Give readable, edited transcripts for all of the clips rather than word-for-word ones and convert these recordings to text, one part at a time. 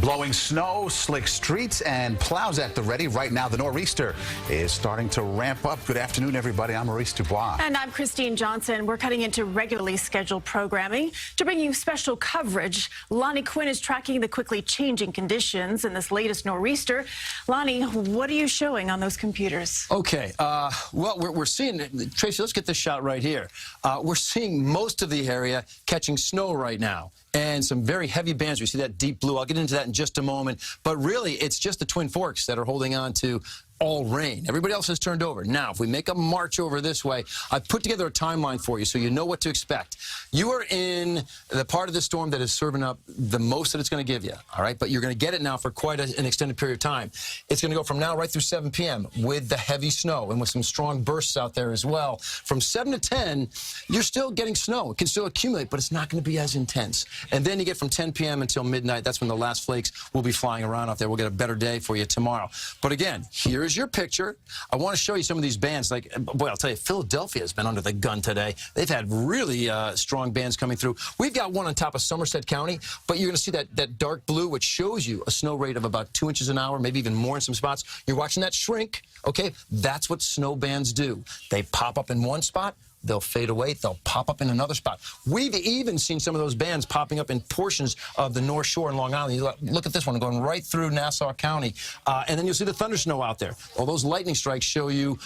Blowing snow, slick streets, and plows at the ready. Right now, the nor'easter is starting to ramp up. Good afternoon, everybody. I'm Maurice Dubois. And I'm Christine Johnson. We're cutting into regularly scheduled programming to bring you special coverage. Lonnie Quinn is tracking the quickly changing conditions in this latest nor'easter. Lonnie, what are you showing on those computers? Okay. Well, we're seeing, Tracy, let's get this shot right here. We're seeing most of the area catching snow right now, and some very heavy bands. We see that deep blue. I'll get into that in just a moment. But really, it's just the Twin Forks that are holding on to all rain. Everybody else has turned over. Now, if we make a march over this way, I've put together a timeline for you so you know what to expect. You are in the part of the storm that is serving up the most that it's going to give you, all right? But you're going to get it now for quite an extended period of time. It's going to go from now right through 7 p.m. with the heavy snow and with some strong bursts out there as well. From 7 to 10, you're still getting snow. It can still accumulate, but it's not going to be as intense. And then you get from 10 p.m. until midnight. That's when the last flakes will be flying around out there. We'll get a better day for you tomorrow. But again, here's your picture. I want to show you some of these bands. Like, boy, I'll tell you, Philadelphia has been under the gun today. They've had really strong bands coming through. We've got one on top of Somerset County, but you're going to see that dark blue, which shows you a snow rate of about 2 inches an hour, maybe even more in some spots. You're watching that shrink, okay? That's what snow bands do. They pop up in one spot, they'll fade away, they'll pop up in another spot. We've even seen some of those bands popping up in portions of the North Shore in Long Island. You look at this one going right through Nassau County, and then you'll see the thunder snow out there. All those lightning strikes show you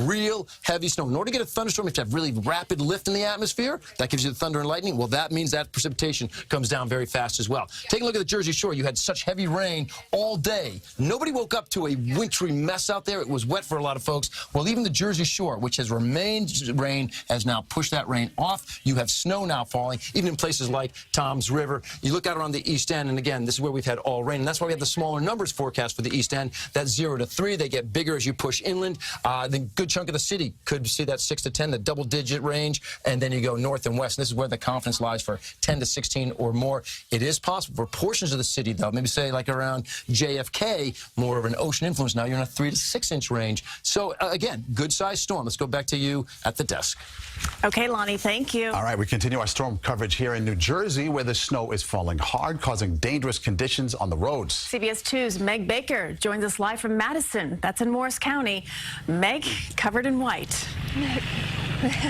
real heavy snow. In order to get a thunderstorm, you have to have really rapid lift in the atmosphere. That gives you the thunder and lightning. Well, that means that precipitation comes down very fast as well. Take a look at the Jersey Shore. You had such heavy rain all day. Nobody woke up to a wintry mess out there. It was wet for a lot of folks. Well, even the Jersey Shore, which has remained rain, has now pushed that rain off. You have snow now falling, even in places like Toms River. You look out around the East End, and again, this is where we've had all rain, and that's why we have the smaller numbers forecast for the East End. That's 0 to 3. They get bigger as you push inland. The good chunk of the city could see that 6 to 10, the double-digit range, and then you go north and west, and this is where the confidence lies for 10 to 16 or more. It is possible for portions of the city, though, maybe say like around JFK, more of an ocean influence. Now you're in a 3 to 6 inch range. So, again, good-sized storm. Let's go back to you at the desk. Okay, Lonnie, thank you. All right, we continue our storm coverage here in New Jersey, where the snow is falling hard, causing dangerous conditions on the roads. CBS 2's Meg Baker joins us live from Madison. That's in Morris County. Meg, covered in white.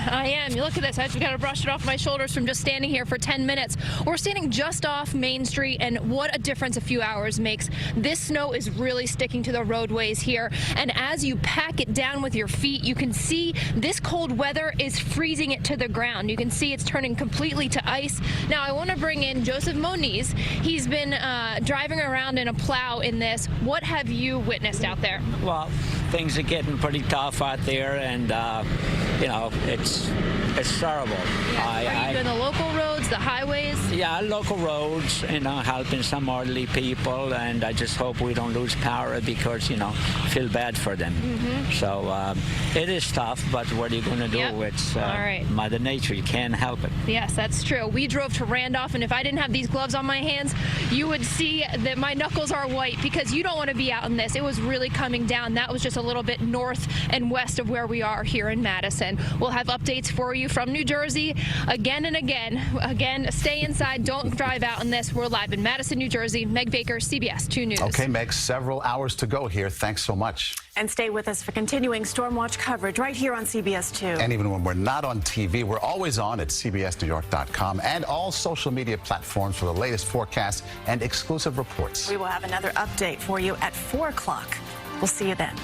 I am. You look at this. I've got to brush it off my shoulders from just standing here for 10 minutes. We're standing just off Main Street, and what a difference a few hours makes. This snow is really sticking to the roadways here, and as you pack it down with your feet, you can see this cold weather is freezing it to the ground. You can see it's turning completely to ice. Now, I want to bring in Joseph Moniz. He's been driving around in a plow in this. What have you witnessed out there? Well, things are getting pretty tough out there, and you know, it's terrible. Yeah. Are you doing the local roads, the highways? Yeah, local roads, you know, helping some elderly people, and I just hope we don't lose power because, you know, feel bad for them. So it is tough, but what are you going to do? Yep. It's all right. Mother Nature. You can't help it. Yes, that's true. We drove to Randolph, and if I didn't have these gloves on my hands, you would see that my knuckles are white because you don't want to be out in this. It was really coming down. That was just a little bit north and west of where we are here in Madison. We'll have updates for you from New Jersey again and again. Again, stay inside. Don't drive out in this. We're live in Madison, New Jersey. Meg Baker, CBS 2 News. Okay, Meg, several hours to go here. Thanks so much. And stay with us for continuing Storm Watch coverage right here on CBS 2. And even when we're not on TV, we're always on at CBSNewYork.com and all social media platforms for the latest forecasts and exclusive reports. We will have another update for you at 4 o'clock. We'll see you then.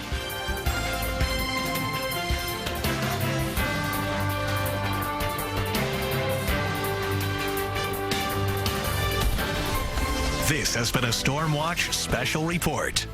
This has been a Storm Watch special report.